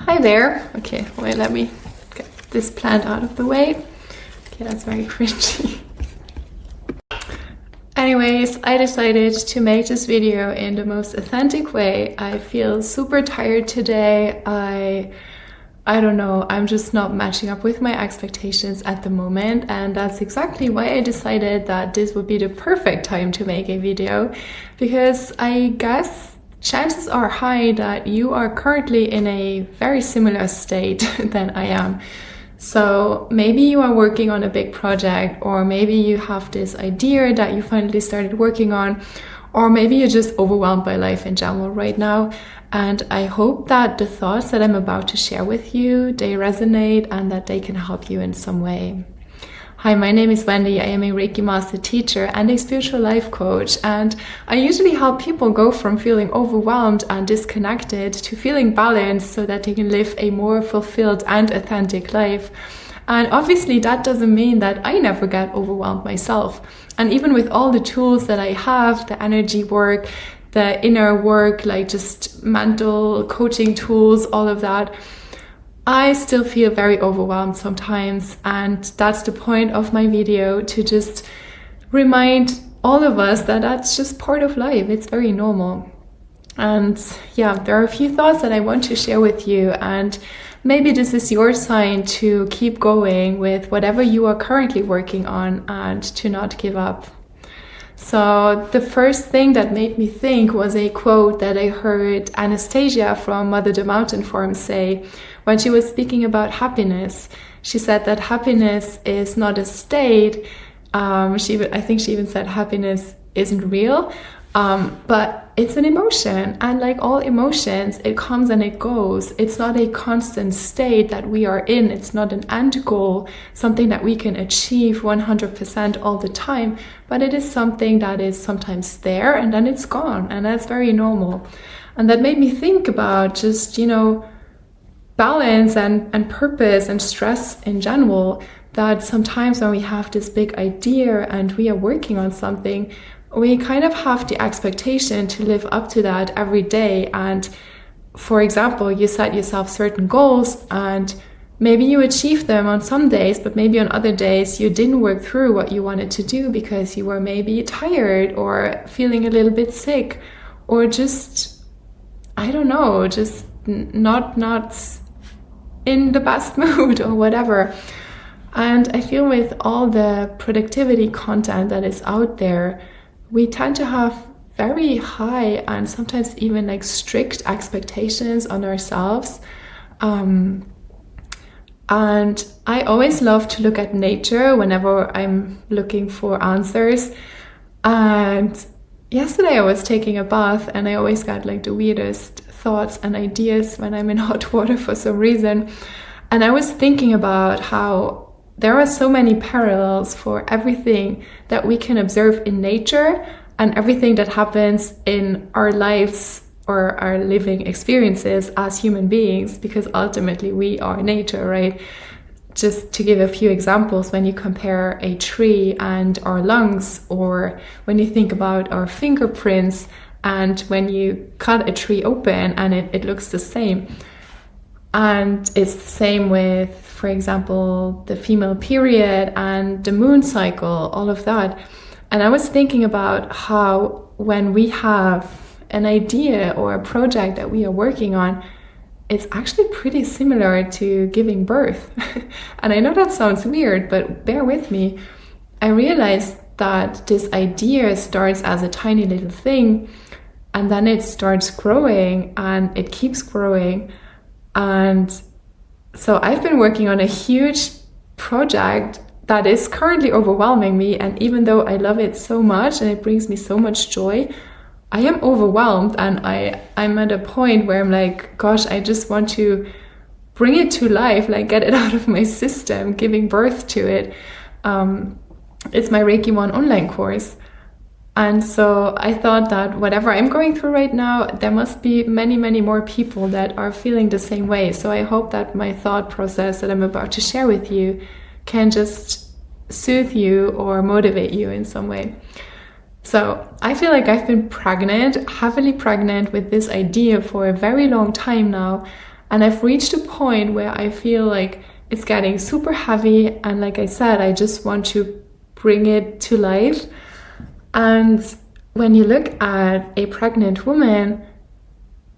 Hi there. Okay, wait, let me get this plant out of the way. Okay, that's very cringy. Anyways, I decided to make this video in the most authentic way. I feel super tired today. I don't know, I'm just not matching up with my expectations at the moment, and that's exactly why I decided that this would be the perfect time to make a video, because I guess chances are high that you are currently in a very similar state than I am. So maybe you are working on a big project, or maybe you have this idea that you finally started working on, or maybe you're just overwhelmed by life in general right now. And I hope that the thoughts that I'm about to share with you, they resonate and that they can help you in some way. Hi, my name is Wendy. I am a Reiki Master Teacher and a spiritual life coach, and I usually help people go from feeling overwhelmed and disconnected to feeling balanced so that they can live a more fulfilled and authentic life. And obviously that doesn't mean that I never get overwhelmed myself. And even with all the tools that I have, the energy work, the inner work, like just mental coaching tools, all of that, I still feel very overwhelmed sometimes, and that's the point of my video, to just remind all of us that that's just part of life. It's very normal. And yeah, there are a few thoughts that I want to share with you, and maybe this is your sign to keep going with whatever you are currently working on and to not give up. So the first thing that made me think was a quote that I heard Anastasia from Mother the Mountain Farm say when she was speaking about happiness. She said that happiness is not a state. I think she even said happiness isn't real, but it's an emotion. And like all emotions, it comes and it goes. It's not a constant state that we are in. It's not an end goal, something that we can achieve 100% all the time, but it is something that is sometimes there and then it's gone, and that's very normal. And that made me think about just, balance and purpose and stress in general, that sometimes when we have this big idea and we are working on something, we kind of have the expectation to live up to that every day. And for example, you set yourself certain goals and maybe you achieve them on some days, but maybe on other days you didn't work through what you wanted to do because you were maybe tired or feeling a little bit sick, or just, I don't know, just not in the best mood or whatever. And I feel with all the productivity content that is out there, we tend to have very high and sometimes even like strict expectations on ourselves. And I always love to look at nature whenever I'm looking for answers. And yesterday I was taking a bath and I always got like the weirdest thoughts and ideas when I'm in hot water for some reason. And I was thinking about how there are so many parallels for everything that we can observe in nature and everything that happens in our lives or our living experiences as human beings, because ultimately we are nature, right? Just to give a few examples, when you compare a tree and our lungs, or when you think about our fingerprints and when you cut a tree open and it looks the same. And it's the same with, for example, the female period and the moon cycle, all of that. And I was thinking about how when we have an idea or a project that we are working on, it's actually pretty similar to giving birth. And I know that sounds weird, but bear with me. I realized that this idea starts as a tiny little thing, and then it starts growing and it keeps growing. And so I've been working on a huge project that is currently overwhelming me. And even though I love it so much and it brings me so much joy, I am overwhelmed, and I'm at a point where I'm like, gosh, I just want to bring it to life, like get it out of my system, giving birth to it. It's my Reiki 1 online course. And so I thought that whatever I'm going through right now, there must be many, many more people that are feeling the same way. So I hope that my thought process that I'm about to share with you can just soothe you or motivate you in some way. So I feel like I've been pregnant, heavily pregnant with this idea for a very long time now. And I've reached a point where I feel like it's getting super heavy, and like I said, I just want to bring it to life. And when you look at a pregnant woman,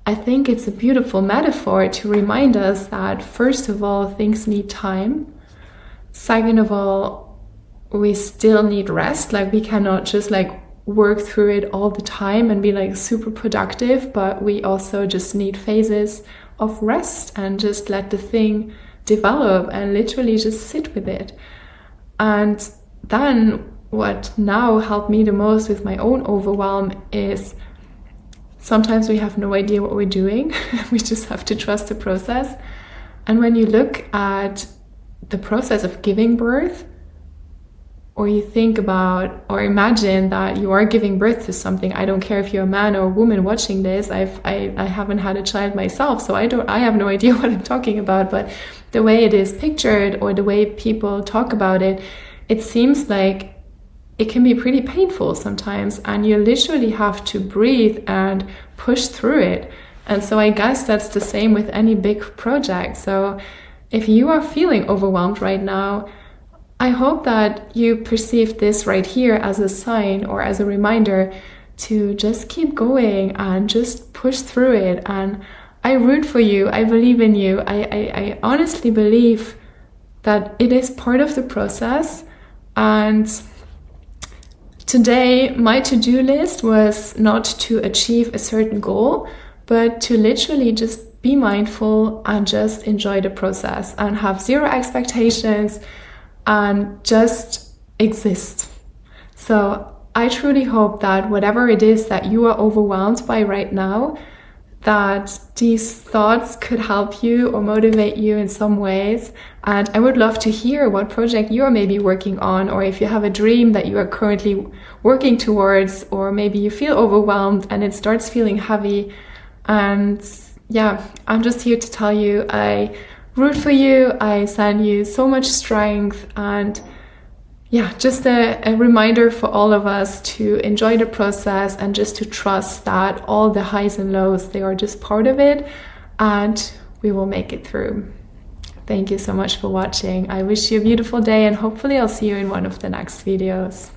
I think it's a beautiful metaphor to remind us that, first of all, things need time. Second of all, we still need rest. Like, we cannot just like work through it all the time and be like super productive, but we also just need phases of rest and just let the thing develop and literally just sit with it. And then what now helped me the most with my own overwhelm is sometimes we have no idea what we're doing. We just have to trust the process. And when you look at the process of giving birth, or you think about or imagine that you are giving birth to something, I don't care if you're a man or a woman watching this. I haven't had a child myself, so I have no idea what I'm talking about. But the way it is pictured or the way people talk about it, it seems like it can be pretty painful sometimes, and you literally have to breathe and push through it. And so I guess that's the same with any big project. So if you are feeling overwhelmed right now, I hope that you perceive this right here as a sign or as a reminder to just keep going and just push through it. And I root for you. I believe in you. I honestly believe that it is part of the process. And today, my to-do list was not to achieve a certain goal, but to literally just be mindful and just enjoy the process and have zero expectations and just exist. So I truly hope that whatever it is that you are overwhelmed by right now, that these thoughts could help you or motivate you in some ways. And I would love to hear what project you are maybe working on, or if you have a dream that you are currently working towards, or maybe you feel overwhelmed and it starts feeling heavy. And yeah, I'm just here to tell you I root for you. I send you so much strength, and yeah, just a reminder for all of us to enjoy the process and just to trust that all the highs and lows, they are just part of it, and we will make it through. Thank you so much for watching. I wish you a beautiful day, and hopefully I'll see you in one of the next videos.